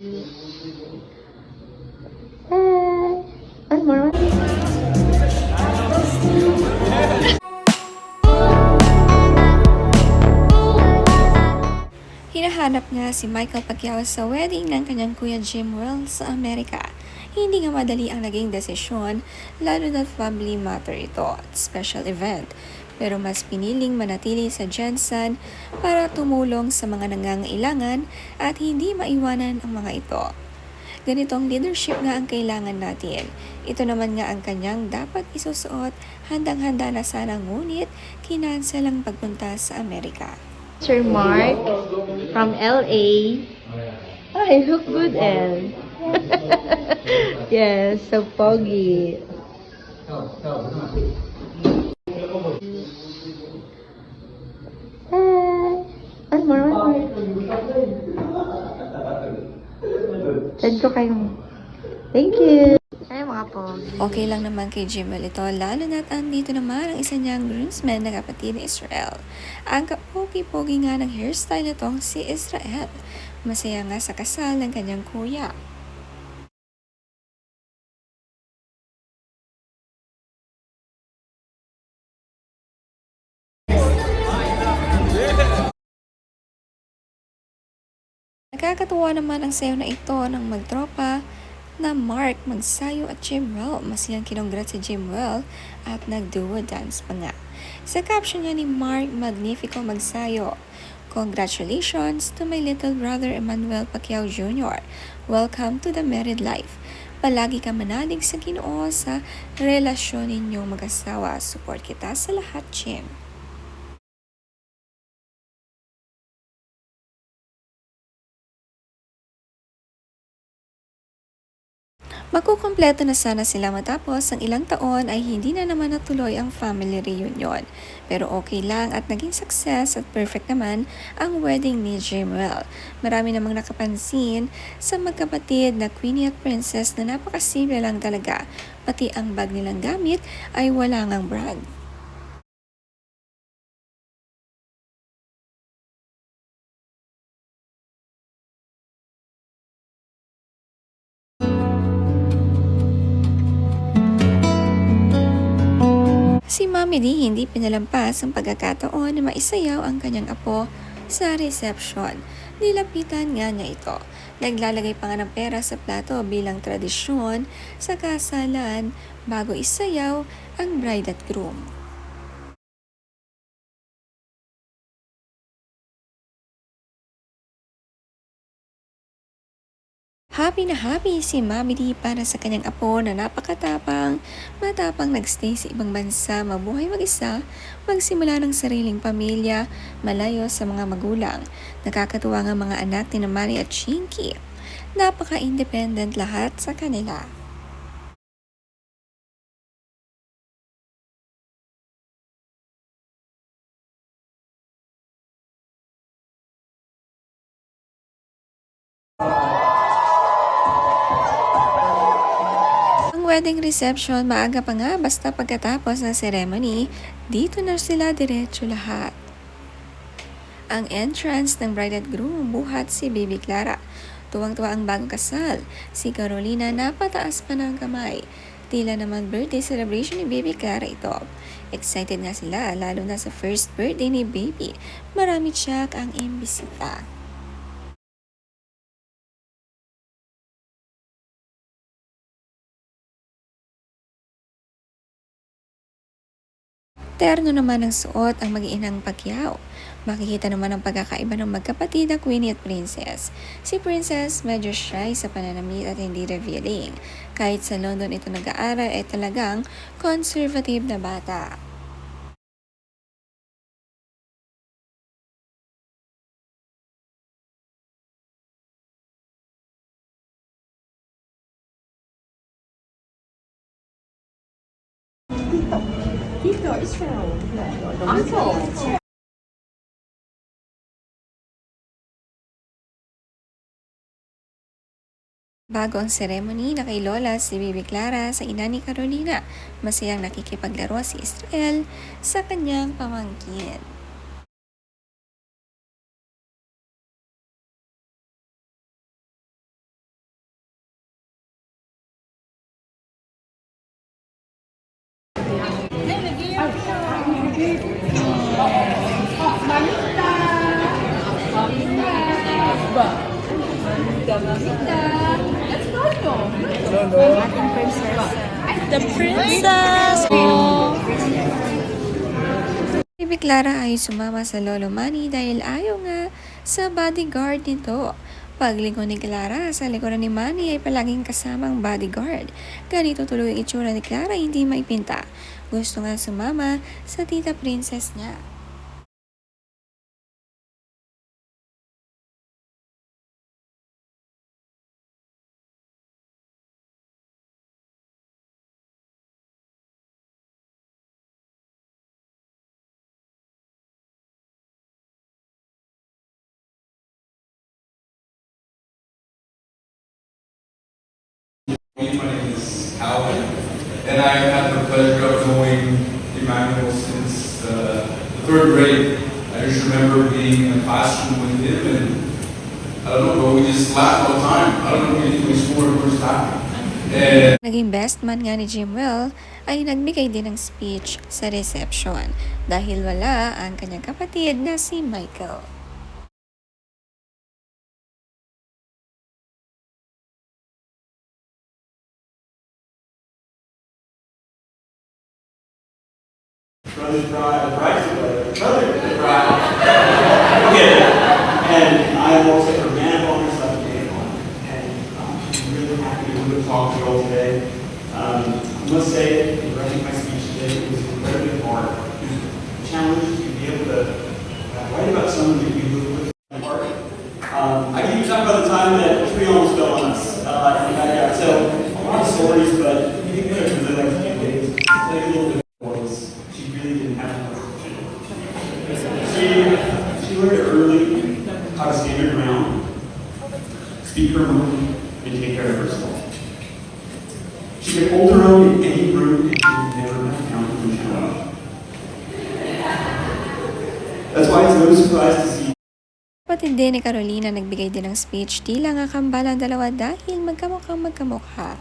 Hi! Ano mo naman? Hinahanap nga si Michael Pacquiao sa wedding ng kanyang kuya Jim Wells sa Amerika. Hindi nga madali ang naging desisyon, lalo na family matter ito at special event. Pero mas piniling manatili sa Jensen para tumulong sa mga nangangailangan at hindi maiwanan ang mga ito. Ganitong leadership nga ang kailangan natin. Ito naman nga ang kanyang dapat isusuot, handang-handa na sana ngunit kinansel ang pagpunta sa Amerika. Sir Mark from LA. I look good, El. Yes, so foggy. Hi! Ano mo naman? Send ko kayong... Thank you! Ay, mga pogi. Okay lang naman kay Jimel ito, lalo na't andito naman ang isa niyang groomsmen na kapatid ni Israel. Ang kapogi-pogi nga ng hairstyle nitong si Israel. Masaya nga sa kasal ng kanyang kuya. Nakakatuwa naman ang sayo na ito ng magtropa na Mark Magsayo at Jimwell. Masayang kinongrat si Jimwell at nag-duo dance pa nga. Sa caption niya ni Mark Magnifico Magsayo, "Congratulations to my little brother Emmanuel Pacquiao Jr. Welcome to the married life. Palagi ka manalig sa Ginoo sa relasyon ninyong mag-asawa. Support kita sa lahat, Jim." Magkukumpleto na sana sila matapos ang ilang taon ay hindi na naman natuloy ang family reunion. Pero okay lang at naging success at perfect naman ang wedding ni Jimwell. Marami namang nakapansin sa magkapatid na Queenie at Princess na napakasimple lang talaga. Pati ang bag nilang gamit ay wala ngang brand. Si Mami D hindi pinalampas ang pagkakataon na maisayaw ang kanyang apo sa reception. Nilapitan nga niya ito. Naglalagay pa nga ng pera sa plato bilang tradisyon sa kasalan bago isayaw ang bride at groom. Happy si Mami D para sa kanyang apo na napakatapang, matapang nagstay sa ibang bansa, mabuhay mag-isa, magsimula ng sariling pamilya, malayo sa mga magulang. Nakakatuwa nga mga anak ni Mari at Chinky. Napaka-independent lahat sa kanila. Ang wedding reception maaga pa nga basta pagkatapos ng ceremony, dito na sila diretso lahat. Ang entrance ng bride at groom buhat si Baby Clara. Tuwang-tuwa ang bagong kasal. Si Carolina napataas pa ng kamay. Tila naman birthday celebration ni Baby Clara ito. Excited nga sila lalo na sa first birthday ni Baby. Marami tsak ang imbisita. Terno naman ang suot ang mag-iinang Pacquiao. Makikita naman ang pagkakaiba ng magkapatid na Queenie at Princess. Si Princess medyo shy sa pananamit at hindi revealing. Kahit sa London ito nag-aaral ay talagang conservative na bata. Bago ang ceremony, kay Lola si Bibi Clara sa ina ni Carolina. Masayang nakikipaglaro si Israel sa kanyang pamangkin. Ating princess. The princess! Baby Clara ay sumama sa Lolo Manny dahil ayaw nga sa bodyguard nito. Paglingon ni Clara sa likuran ni Manny ay palaging kasamang bodyguard. Ganito tuloy ang itsura ni Clara, hindi maipinta. Gusto nga sumama sa tita princess niya. My name is Calvin, and I've had the pleasure of knowing Emmanuel since the third grade. I just remember being in a classroom with him, and I don't know, but we just laughed all the time. I don't know anything we scored, we're just laughing. And Naging best man nga ni Jimwell ay nagbigay din ng speech sa reception dahil wala ang kanyang kapatid na si Michael. Brother bride. Okay, and I'm also a man of honor, so and I'm really happy to talk to you all today. I must say, in writing my speech today, it was incredibly hard. It was a challenge to be able to write about someone that you live with in heart. I can talk about the time that a tree almost fell on us in the backyard. So a lot of stories, but you think there's really like a few days, like a little bit. She really didn't have much. She learned early how to stand her ground, speak her mind, and take care of herself. She could hold her own in any room and she would never back down from challenge. That's why it's no surprise to see. Kapatid din ni Carolina nagbigay din ng speech, tila nga kambal ang dalawa dahil magkamukhang magkamukha.